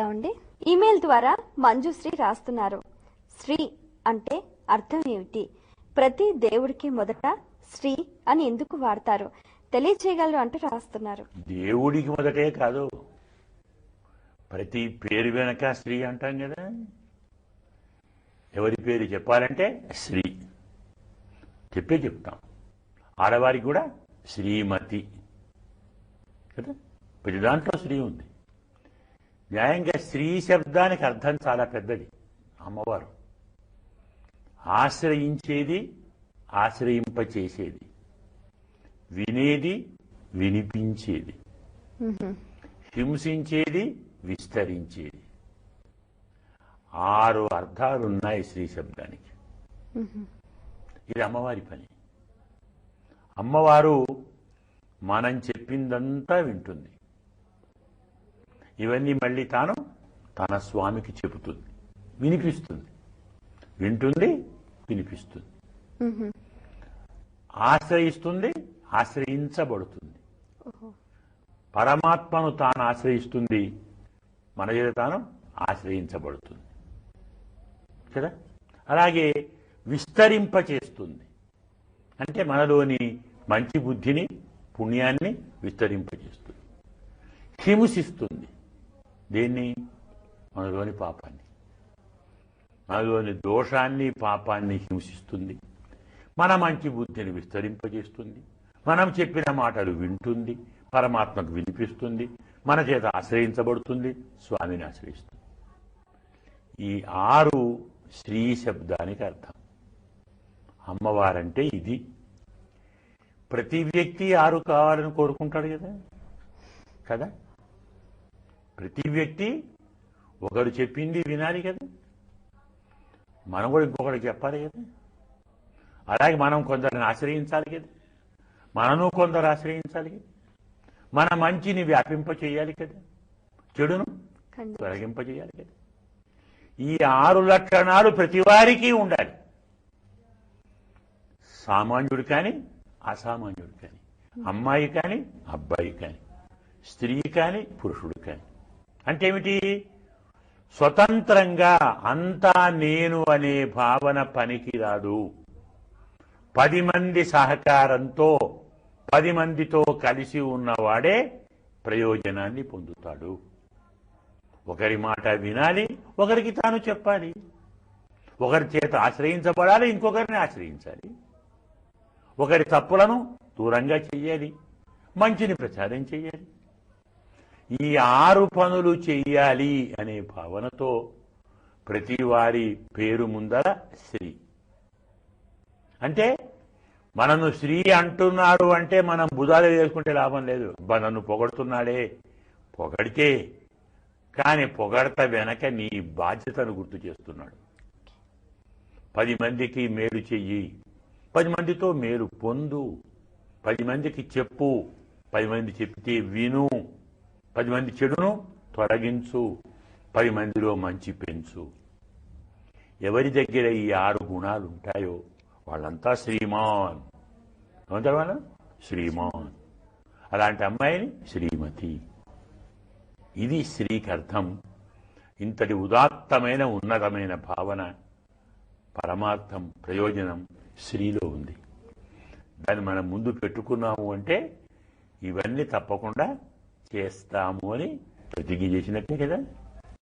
చూద్దామండి. ఈమెయిల్ ద్వారా మంజుశ్రీ రాస్తున్నారు. శ్రీ అంటే అర్థం ఏమిటి? ప్రతి దేవుడికి మొదట శ్రీ అని ఎందుకు వాడతారు? తెలియచేయగలరు అంటూ రాస్తున్నారు. దేవుడికి మొదటే కాదు, ప్రతి పేరు వెనక శ్రీ అంటాం కదా. ఎవరి పేరు చెప్పాలంటే శ్రీ చెప్తాం. ఆడవారికి కూడా శ్రీమతి కదా, ప్రతి దాంట్లో శ్రీ ఉంది. న్యాయంగా స్త్రీ శబ్దానికి అర్థం చాలా పెద్దది. అమ్మవారు ఆశ్రయించేది, ఆశ్రయింపచేసేది, వినేది, వినిపించేది, హింసించేది, విస్తరించేది. 6 అర్థాలున్నాయి స్త్రీ శబ్దానికి. ఇది అమ్మవారి పని. అమ్మవారు మనం చెప్పిందంతా వింటుంది. ఇవన్నీ మళ్ళీ తాను తన స్వామికి చెబుతుంది, వినిపిస్తుంది. వింటుంది, వినిపిస్తుంది, ఆశ్రయిస్తుంది, ఆశ్రయించబడుతుంది. పరమాత్మను తాను ఆశ్రయిస్తుంది, మన చేత తాను ఆశ్రయించబడుతుంది కదా. అలాగే విస్తరింపచేస్తుంది, అంటే మనలోని మంచి బుద్ధిని, పుణ్యాన్ని విస్తరింపచేస్తుంది. హింసిస్తుంది, దేన్ని? మనలోని పాపాన్ని, మనలోని దోషాన్ని, పాపాన్ని హింసిస్తుంది. మన మంచి బుద్ధిని విస్తరింపజేస్తుంది. మనం చెప్పిన మాటలు వింటుంది, పరమాత్మకు వినిపిస్తుంది, మన చేత ఆశ్రయించబడుతుంది, స్వామిని ఆశ్రయిస్తుంది. ఈ 6 శ్రీ శబ్దానికి అర్థం. అమ్మవారంటే ఇది. ప్రతి వ్యక్తి 6 కావాలని కోరుకుంటాడు కదా కదా. ప్రతి వ్యక్తి ఒకరు చెప్పింది వినాలి కదా, మనం కూడా ఇంకొకరికి చెప్పాలి కదా. అలాగే మనం కొందరిని ఆశ్రయించాలి కదా, మనను కొందరు ఆశ్రయించాలి కదా. మన మంచిని వ్యాపింపచేయాలి కదా, చెడును తొలగింపచేయాలి కదా. ఈ 6 లక్షణాలు ప్రతి వారికి ఉండాలి. సామాన్యుడు కానీ, అసామాన్యుడు కానీ, అమ్మాయి కానీ, అబ్బాయి కానీ, స్త్రీ కానీ, పురుషుడు కానీ. అంటే ఏమిటి? స్వతంత్రంగా అంతా నేను అనే భావన పనికి రాదు. 10 మంది సహకారంతో, 10 మందితో కలిసి ఉన్నవాడే ప్రయోజనాన్ని పొందుతాడు. ఒకరి మాట వినాలి, ఒకరికి తాను చెప్పాలి. ఒకరి చేత ఆశ్రయించబడాలి, ఇంకొకరిని ఆశ్రయించాలి. ఒకరి తప్పులను దూరంగా చెయ్యాలి, మంచిని ప్రచారం చెయ్యాలి. ఈ 6 పనులు చెయ్యాలి అనే భావనతో ప్రతి వారి పేరు ముందర శ్రీ. అంటే మనను శ్రీ అంటున్నాడు అంటే మనం బుధాలు వేసుకుంటే లాభం లేదు. నన్ను పొగడుతున్నాడే, పొగడితే, కానీ పొగడత వెనక నీ బాధ్యతను గుర్తు చేస్తున్నాడు. 10 మందికి మేలు చెయ్యి, 10 మందితో మేలు పొందు, 10 మందికి చెప్పు, 10 మంది చెప్తే విను, 10 మంది చెడును తొలగించు, 10 మందిలో మంచి పెంచు. ఎవరి దగ్గర ఈ 6 గుణాలు ఉంటాయో వాళ్ళంతా శ్రీమాన్. ఏమంటారు వాళ్ళ? శ్రీమాన్. అలాంటి అమ్మాయిని శ్రీమతి. ఇది శ్రీకి అర్థం. ఇంతటి ఉదాత్తమైన, ఉన్నతమైన భావన, పరమార్థం, ప్రయోజనం శ్రీలో ఉంది. దాన్ని మనం ముందు పెట్టుకున్నాము అంటే ఇవన్నీ తప్పకుండా చేస్తాము అని ప్రతిజ్ఞ చేసినట్టే కదా.